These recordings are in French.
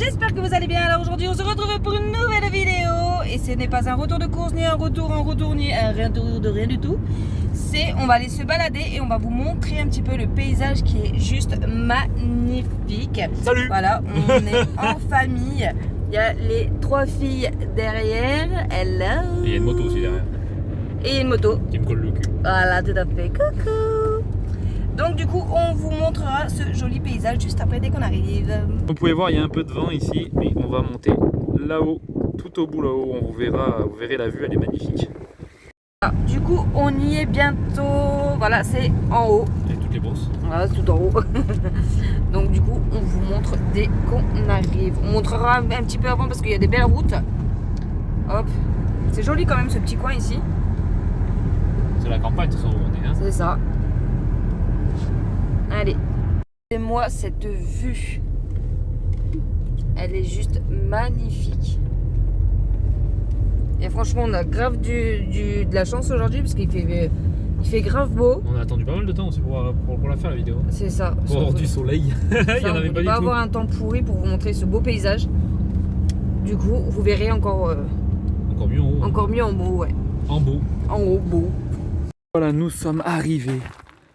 j'espère que vous allez bien. Alors aujourd'hui on se retrouve pour une nouvelle vidéo. Et ce n'est pas un retour de course, ni un retour en retour, ni un retour de rien du tout. C'est, on va aller se balader et on va vous montrer un petit peu le paysage qui est juste magnifique. Salut. Voilà, on est en famille. Il y a les 3 filles derrière. Hello. Et il y a une moto aussi derrière. Et il y a une moto. Qui me colle le cul. Voilà, tout à fait. Coucou. Donc du coup, on vous montrera ce joli paysage juste après dès qu'on arrive. Vous pouvez voir, il y a un peu de vent ici, mais on va monter là-haut, tout au bout là-haut. On vous verra, vous verrez la vue, elle est magnifique. Ah, du coup, on y est bientôt. Voilà, c'est en haut. Et toutes les brosses. Voilà, c'est tout en haut. Donc du coup, on vous montre dès qu'on arrive. On montrera un petit peu avant parce qu'il y a des belles routes. Hop. C'est joli quand même ce petit coin ici. C'est la campagne, de toute façon, où on est. Hein. C'est ça. Allez. Et moi, cette vue, elle est juste magnifique. Et franchement, on a grave de la chance aujourd'hui parce qu'il fait grave beau. On a attendu pas mal de temps aussi pour la faire la vidéo. C'est ça. Pour avoir du soleil. Il y en avait pas du tout. Avoir un temps pourri pour vous montrer ce beau paysage. Du coup, vous verrez encore mieux en haut. encore mieux en haut, ouais. En beau. En haut, beau. Voilà, nous sommes arrivés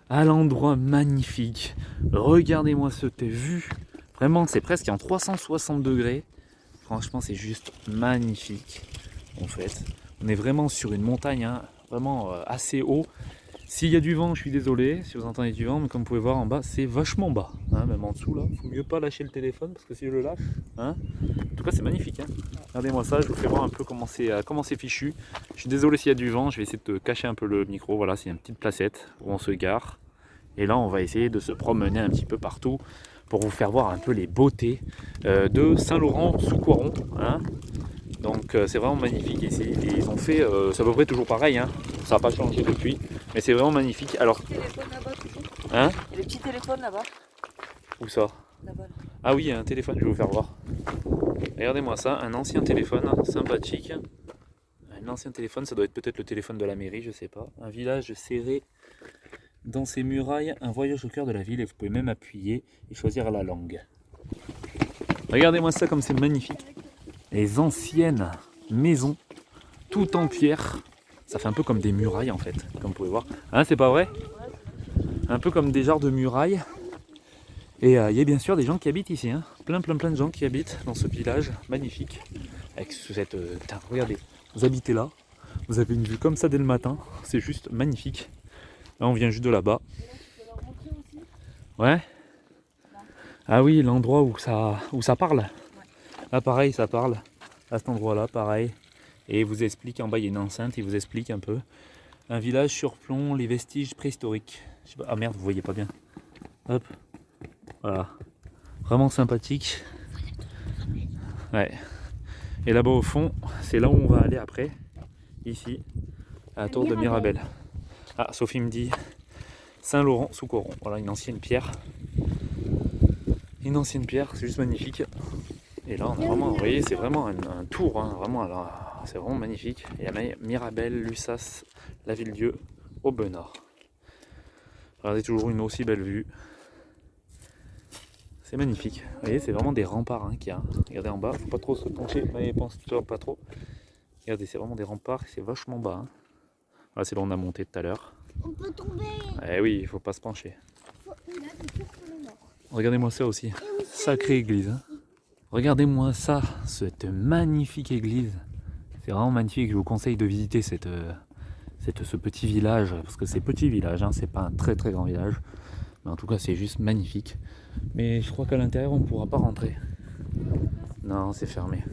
à l'endroit magnifique. Regardez-moi cette vue. Vraiment, c'est presque en 360 degrés. Franchement, c'est juste magnifique. En fait, on est vraiment sur une montagne, hein, vraiment assez haut. S'il y a du vent, je suis désolé si vous entendez du vent, mais comme vous pouvez voir en bas, c'est vachement bas. Hein, même en dessous, là, il faut mieux pas lâcher le téléphone parce que si je le lâche, hein, en tout cas, c'est magnifique. Hein. Regardez-moi ça, je vous fais voir un peu comment c'est fichu. Je suis désolé s'il y a du vent, je vais essayer de cacher un peu le micro. Voilà, c'est une petite placette où on se gare. Et là, on va essayer de se promener un petit peu partout pour vous faire voir un peu les beautés de Saint-Laurent-sous-Coiron. Hein. Donc c'est vraiment magnifique ici. Et ils ont fait, c'est à peu près toujours pareil, hein. Ça n'a pas changé depuis, mais c'est vraiment magnifique. Alors, Le petit téléphone là-bas, toujours. hein? Et le petit téléphone là-bas. Où ça? Là-bas. Là. Ah oui, il y a un téléphone, je vais vous faire voir. Regardez-moi ça, un ancien téléphone, sympathique. Un ancien téléphone, ça doit être peut-être le téléphone de la mairie, je sais pas. Un village serré dans ses murailles, un voyage au cœur de la ville, et vous pouvez même appuyer et choisir la langue. Regardez-moi ça comme c'est magnifique. Les anciennes maisons, tout en pierre. Ça fait un peu comme des murailles en fait, comme vous pouvez voir. Hein, c'est pas vrai? Un peu comme des genres de murailles. Et il y a bien sûr des gens qui habitent ici. Hein. Plein de gens qui habitent dans ce village magnifique. Avec cette... putain, regardez, vous habitez là. Vous avez une vue comme ça dès le matin. C'est juste magnifique. Là, on vient juste de là-bas. Ouais. Ah oui, l'endroit où ça parle. Là pareil, ça parle à cet endroit là, pareil. Et il vous explique, en bas il y a une enceinte, il vous explique un peu. Un village surplombe les vestiges préhistoriques. Je sais pas, ah merde, vous voyez pas bien. Hop, voilà. Vraiment sympathique. Ouais. Et là-bas au fond, c'est là où on va aller après. Ici, à la tour de Mirabel. Ah, Sophie me dit Saint-Laurent-sous-Coiron. Voilà, une ancienne pierre. Une ancienne pierre, c'est juste magnifique. Et là, on a vraiment, vous voyez, c'est vraiment un tour, hein, vraiment, c'est vraiment magnifique. Il y a Mirabel, Lussas, la Ville-Dieu, Aubenas. Regardez, toujours une aussi belle vue. C'est magnifique. Vous voyez, c'est vraiment des remparts hein, qu'il y a. Regardez en bas, faut pas trop se pencher, mais pense toujours pas trop. Regardez, c'est vraiment des remparts, c'est vachement bas. Hein. Là, c'est là où on a monté tout à l'heure. On peut tomber. Eh oui, il faut pas se pencher. Regardez-moi ça aussi. Sacrée église. Hein. Regardez-moi ça, cette magnifique église. C'est vraiment magnifique. Je vous conseille de visiter ce petit village. Parce que c'est petit village, hein, c'est pas un très grand village. Mais en tout cas, c'est juste magnifique. Mais je crois qu'à l'intérieur, on ne pourra pas rentrer. Non, c'est fermé.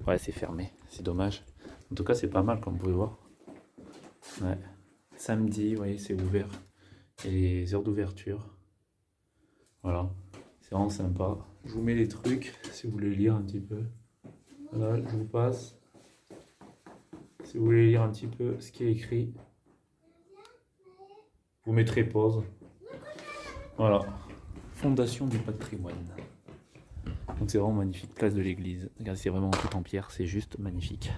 Ouais, c'est fermé. C'est dommage. En tout cas, c'est pas mal, comme vous pouvez voir. Ouais. Samedi, vous voyez, c'est ouvert. Et les heures d'ouverture. Voilà. C'est vraiment sympa. Je vous mets les trucs si vous voulez lire un petit peu. Voilà, je vous passe. Si vous voulez lire un petit peu ce qui est écrit, vous mettrez pause. Voilà. Fondation du patrimoine. Donc c'est vraiment magnifique. Place de l'église. Regardez, c'est vraiment tout en pierre. C'est juste magnifique.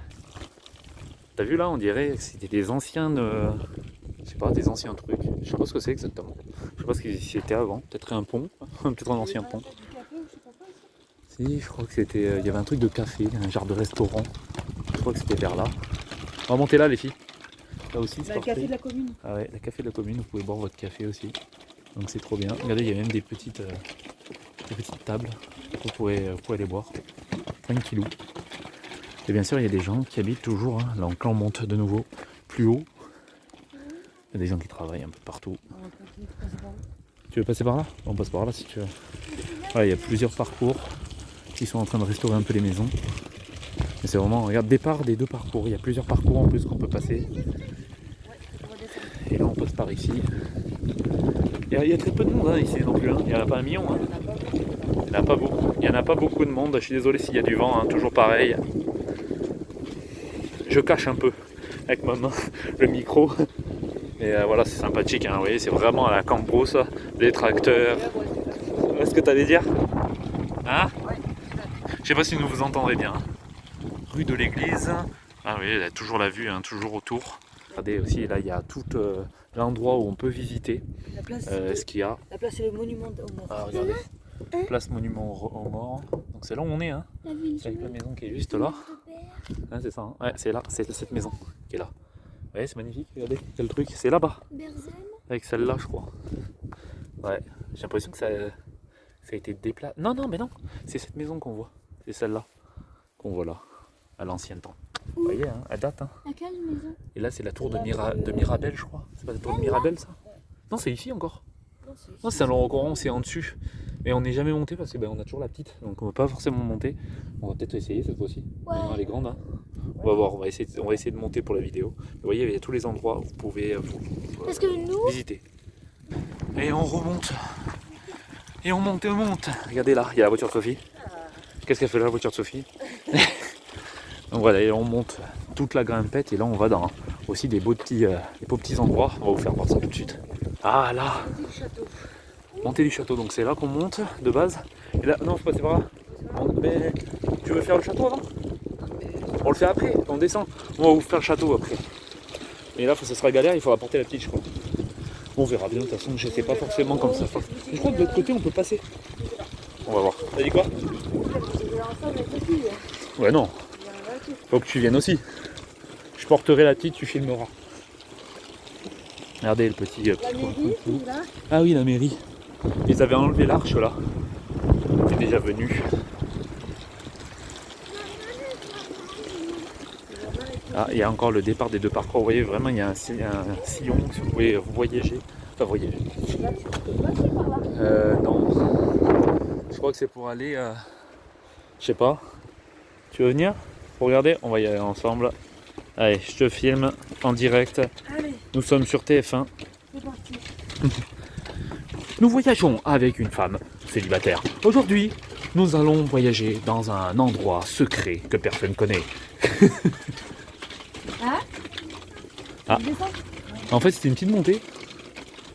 T'as vu là, on dirait que c'était des anciens... je sais pas, des anciens trucs. Je sais pas ce que c'est exactement. Je sais pas ce que c'était avant. Peut-être un pont. Peut-être un ancien pont. Si, je crois que c'était. Il y avait un truc de café, un genre de restaurant. Je crois que c'était vers là. On va monter là les filles. Là aussi c'est Le café parfait. de la commune. Ah ouais, le café de la commune, vous pouvez boire votre café aussi. Donc c'est trop bien. Regardez, il y a même des petites tables. Vous pouvez aller boire. Tranquillou. Et bien sûr, il y a des gens qui habitent toujours. Hein. Là, quand on monte de nouveau plus haut, il y a des gens qui travaillent un peu partout. Tu veux passer par là? On passe par là si tu veux. Voilà, il y a plusieurs parcours qui sont en train de restaurer un peu les maisons. Mais c'est vraiment, regarde, départ des deux parcours. Il y a plusieurs parcours en plus qu'on peut passer. Et là, on passe par ici. Il y a très peu de monde hein, ici non plus. Hein. Il n'y en a pas un million. Hein. Il n'y en a pas beaucoup. Il n'y en a pas beaucoup de monde. Je suis désolé s'il y a du vent. Hein. Toujours pareil. Je cache un peu avec ma main le micro. Et voilà, c'est sympathique. Hein. Vous voyez, c'est vraiment à la Cambrousse. Les tracteurs. Qu'est-ce que tu allais dire? Hein? Je sais pas si vous entendrez bien. Rue de l'église. Ah oui, il y a toujours la vue, hein, toujours autour. Regardez aussi, là il y a tout l'endroit où on peut visiter ce qu'il y a. La place c'est le monument aux morts. Ah, regardez, place monument aux morts. Donc c'est là où on est, hein. C'est avec la maison qui est juste là. Hein, c'est ça, hein. Ouais, c'est là, c'est cette maison qui est là. Ouais, c'est magnifique, regardez, quel truc, c'est là-bas. Avec celle-là, je crois. Ouais, j'ai l'impression que ça a été déplacé. Non, mais non, c'est cette maison qu'on voit. C'est celle-là qu'on voit là, à l'ancien temps. Vous voyez, hein, elle date. Hein. À quelle maison? Et là, c'est la tour de Mirabel, je crois. C'est pas la tour de Mirabel, ça? Non, c'est ici encore. Non, c'est un long courant, c'est en dessus. Mais on n'est jamais monté parce qu'on a toujours la petite. Donc on ne va pas forcément monter. On va peut-être essayer cette fois-ci. Ouais. Elle est grande. Hein. On va voir, on va essayer de monter pour la vidéo. Vous voyez, il y a tous les endroits où vous pouvez Parce que nous... visiter. Et on remonte. Et on monte et on monte. Regardez là, il y a la voiture de Sophie. Qu'est-ce qu'elle fait là, la voiture de Sophie? Donc voilà, et on monte toute la grimpette et là on va dans aussi des beaux petits endroits. On va vous faire voir ça tout de suite. Ah là, montée du château, donc c'est là qu'on monte de base. Et là, non, faut passer par là. Mais tu veux faire le château avant? On le fait après, on descend. On va vous faire le château après. Et là, ça sera galère, il faudra porter la petite, je crois. On verra bien, de toute façon, je sais pas forcément comme ça. Je crois que de l'autre côté, on peut passer. On va voir. T'as dit quoi? Ouais, non. Faut que tu viennes aussi. Je porterai la petite, tu filmeras. Regardez le petit. La mairie, là. Ah oui, la mairie. Ils avaient enlevé l'arche là. On est déjà venu. Ah, il y a encore le départ des deux parcours. Vous voyez, vraiment, il y a un sillon si vous pouvez voyager. Enfin, voyager. Non. Je crois que c'est pour aller. Je sais pas. Tu veux venir? Pour regarder? On va y aller ensemble. Allez, je te filme en direct. Allez, Nous sommes sur TF1. c'est parti. Nous voyageons avec une femme célibataire. Aujourd'hui, nous allons voyager dans un endroit secret que personne connaît. Hein? Ah. En fait, c'était une petite montée.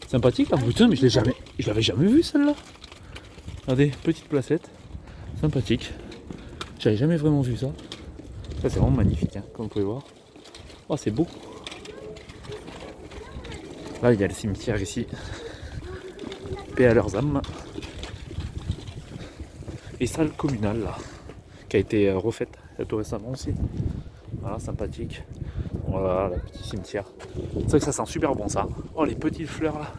Sympathique là, putain, mais je l'avais jamais vue celle-là. Regardez, petite placette. Sympathique. J'avais jamais vraiment vu ça. Ça c'est vraiment magnifique, hein, comme vous pouvez voir. Oh, c'est beau. Là, il y a le cimetière ici. Paix à leurs âmes. Et salle communale là, qui a été refaite tout récemment aussi. Voilà, sympathique. Voilà, le petit cimetière. C'est vrai que ça sent super bon ça. Oh, les petites fleurs là.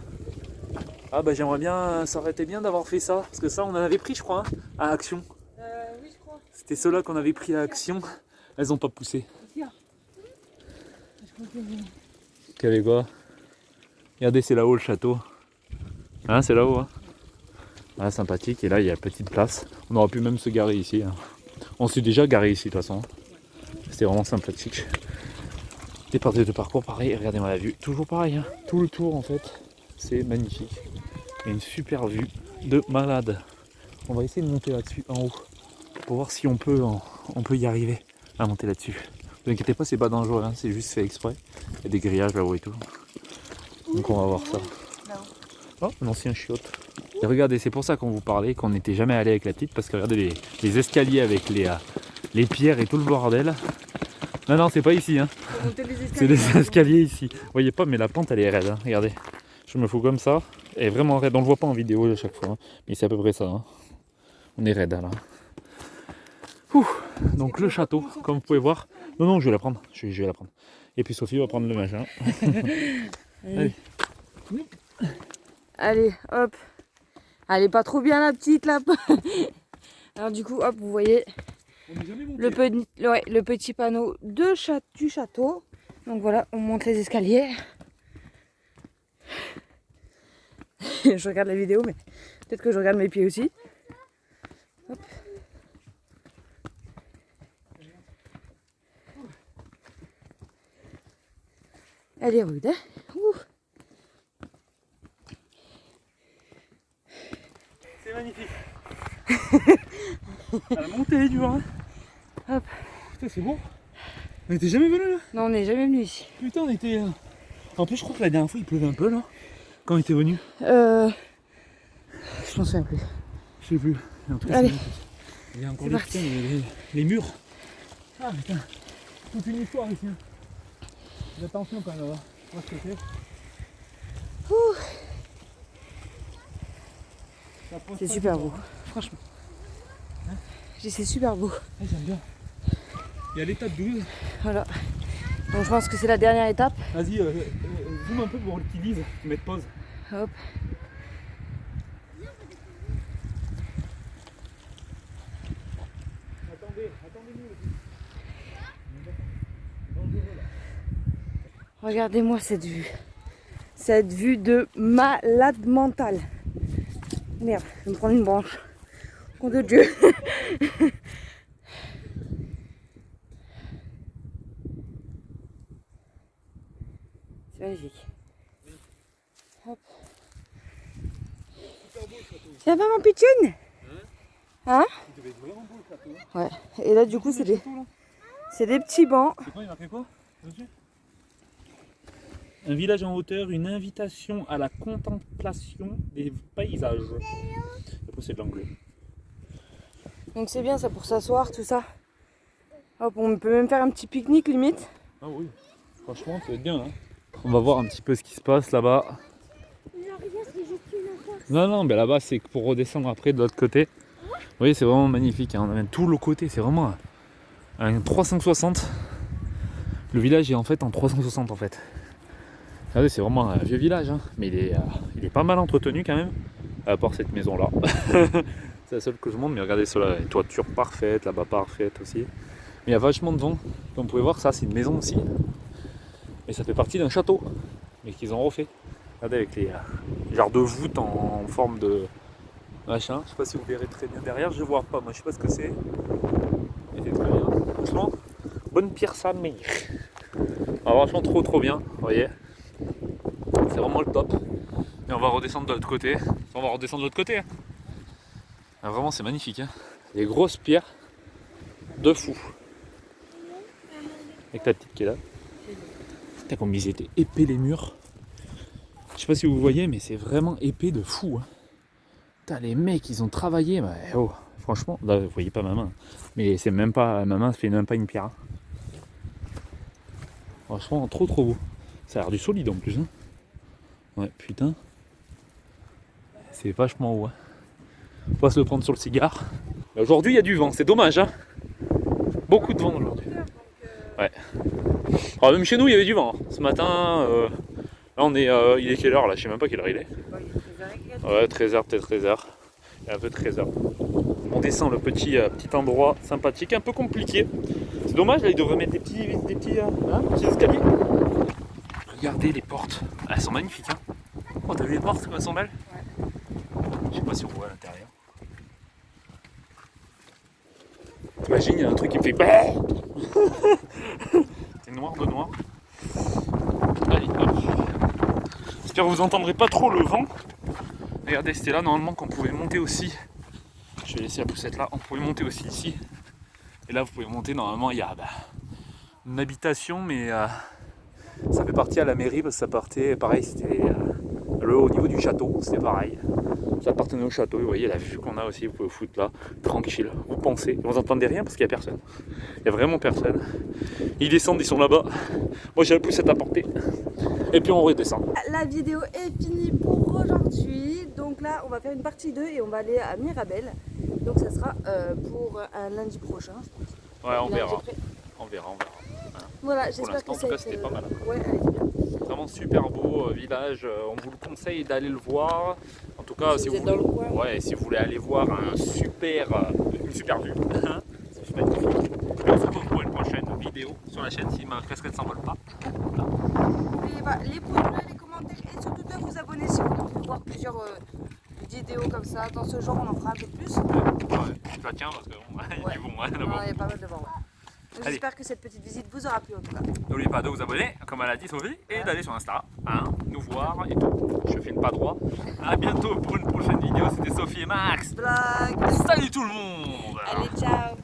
Ah bah j'aimerais bien, ça aurait été bien d'avoir fait ça. Parce que ça, on en avait pris, je crois, hein, à Action. Oui, je crois. C'était ceux-là qu'on avait pris à Action. Elles ont pas poussé. Qu'il y avait quoi? Regardez, c'est là-haut le château. Hein, c'est là-haut. Hein. Ah, sympathique. Et là, il y a une petite place. On aurait pu même se garer ici. Hein. On s'est déjà garé ici de toute façon. C'était vraiment sympathique. Départ de parcours, pareil. Regardez-moi la vue. Toujours pareil. Hein. Tout le tour, en fait. C'est magnifique. Il y a une super vue de malade. On va essayer de monter là-dessus, en haut. Pour voir si on peut y arriver à monter là-dessus. Ne vous inquiétez pas, c'est pas dangereux. Hein. C'est juste fait exprès. Il y a des grillages là-haut et tout. Donc on va voir ça. Oh, un ancien chiotte. Et regardez, c'est pour ça qu'on vous parlait, qu'on n'était jamais allé avec la petite, parce que regardez les escaliers avec les pierres et tout le bordel. Non, c'est pas ici, hein. C'est des escaliers ici. Vous voyez pas, mais la pente elle est raide, hein. Regardez. Je me fous comme ça. Elle est vraiment raide. On le voit pas en vidéo à chaque fois, hein. Mais c'est à peu près ça. Hein. On est raide là. Ouh, donc le château, comme vous pouvez voir. Non, non, je vais la prendre. Je vais la prendre. Et puis Sophie va prendre le machin. Allez. Allez, hop. Elle est pas trop bien la petite là. Alors du coup, hop, vous voyez le petit panneau du château. Donc voilà, on monte les escaliers. Je regarde la vidéo, mais peut-être que je regarde mes pieds aussi. Hop. Elle est rude, hein. Ouh. C'est magnifique. À la montée du vent. Hop. Putain, c'est beau. On n'était jamais venu là. Non, on n'est jamais venu ici. Putain, on était. En plus, je crois que la dernière fois il pleuvait un peu là. Quand on était venu. Je m'en souviens plus. Je sais plus. En tout cas, allez. Il y a encore C'est les, parti. putain, les murs. Ah putain. Toute une histoire ici. Hein. Fais attention quand même là-bas. Moi ce que c'est. C'est super beau, franchement. Hein, c'est super beau. ouais, j'aime bien. Il y a l'étape 12. Voilà. Donc je pense que c'est la dernière étape. Vas-y, zoom un peu pour qu'ils disent, mettre pause. Hop. Attendez-nous. Regardez-moi cette vue. Cette vue de malade mental. Merde, je vais me prendre une branche. Con de Dieu. C'est magnifique. Hop. Ça va mon pitchoun? Hein? Il devait être vraiment beau le château. Ouais. Et là du coup c'est des petits bancs. C'est quoi, il marquait quoi dessus? Un village en hauteur, une invitation à la contemplation des paysages. Après c'est de l'anglais. Donc c'est bien ça pour s'asseoir, tout ça. Hop, on peut même faire un petit pique-nique limite. Ah oui, franchement ça va être bien. Hein. On va voir un petit peu ce qui se passe là-bas. Non, mais là-bas c'est pour redescendre après de l'autre côté. Vous voyez, c'est vraiment magnifique. Hein. On a même tout le côté, c'est vraiment un 360. Le village est en fait en 360 en fait. Regardez, c'est vraiment un vieux village, hein. Mais il est pas mal entretenu quand même. À part cette maison là. C'est la seule que je montre, mais regardez cela, une toiture parfaite, là-bas parfaite aussi. Mais il y a vachement de vent. Comme vous pouvez voir, ça c'est une maison aussi. Mais ça fait partie d'un château, mais qu'ils ont refait. Regardez avec les genres de voûtes en forme de machin. Je sais pas si vous verrez très bien derrière, je vois pas, moi je sais pas ce que c'est. Mais c'est très bien. Franchement, bonne pierre sa mère. Alors, franchement trop bien, vous voyez. C'est vraiment le top. Et on va redescendre de l'autre côté. On va redescendre de l'autre côté. Hein. Ah, vraiment c'est magnifique. Hein. Des grosses pierres de fou. Avec ta petite qui est là. Putain, comme ils étaient épais les murs. Je sais pas si vous voyez, mais c'est vraiment épais de fou. Hein. Putain, les mecs ils ont travaillé. Bah, oh, franchement, là vous voyez pas ma main. Mais c'est même pas. Ma main fait même pas une pierre. Hein. Franchement trop beau. Ça a l'air du solide en plus. Hein. Ouais, putain. C'est vachement haut. Hein. On va se le prendre sur le cigare. Aujourd'hui, il y a du vent, c'est dommage. Hein. Beaucoup de vent aujourd'hui. Ouais. Alors, même chez nous, il y avait du vent. Hein. Ce matin, là, on est, il est quelle heure là? Je sais même pas quelle heure il est. Ouais, 13h, peut-être 13h. Il y a un peu 13h. On descend le petit endroit sympathique, un peu compliqué. C'est dommage, là, ils devraient mettre des petits escaliers. Regardez les portes. Elles sont magnifiques. Hein. Oh, t'as vu les portes, comme elles sont belles? Ouais. Je sais pas si on voit à l'intérieur. T'imagines, il y a un truc qui me fait bah. C'est noir de noir. Allez, hop. J'espère que vous entendrez pas trop le vent. Regardez, c'était là normalement qu'on pouvait monter aussi. Je vais laisser la poussette là. On pouvait monter aussi ici. Et là, vous pouvez monter. Normalement, il y a une habitation, mais ça fait partie à la mairie parce que ça partait. Pareil, c'était au niveau du château. C'était pareil. Ça appartenait au château. Vous voyez la vue qu'on a aussi. Vous pouvez vous foutre là, tranquille. Vous pensez. Vous entendez rien parce qu'il n'y a personne. Il n'y a vraiment personne. Ils descendent, ils sont là-bas. Moi, j'ai la poussette à porter. Et puis on redescend. La vidéo est finie pour aujourd'hui. Donc là, on va faire une partie 2 et on va aller à Mirabel. Donc ça sera pour un lundi prochain, je pense. Ouais, on Lundi verra. après. On verra. Voilà, Pour j'espère l'instant, que en ça tout a cas, été... c'était pas mal. Ouais, elle était bien. Vraiment super beau village. On vous le conseille d'aller le voir. En tout cas, Si si vous vous êtes dans le coin. ouais, si vous voulez aller voir une super vue. C'est magnifique. Et on se retrouve pour une prochaine vidéo sur la chaîne si ma casquette ne s'envole pas. N'oubliez pas les pouces bleus, les commentaires et surtout de vous abonner si vous voulez voir plusieurs vidéos comme ça. Dans ce genre, on en fera un peu plus. Ouais, je la tiens parce qu'il y a du bon. Hein, Non, là-bas. il y a pas mal de vent. Ouais. Donc, Allez. j'espère que cette petite visite vous aura plu en tout cas. N'oubliez pas de vous abonner, comme elle a dit Sophie, et d'aller sur Insta, hein, nous voir et tout. Je filme pas droit. A bientôt pour une prochaine vidéo. C'était Sophie et Max. Blague. Salut tout le monde. Allez, ciao.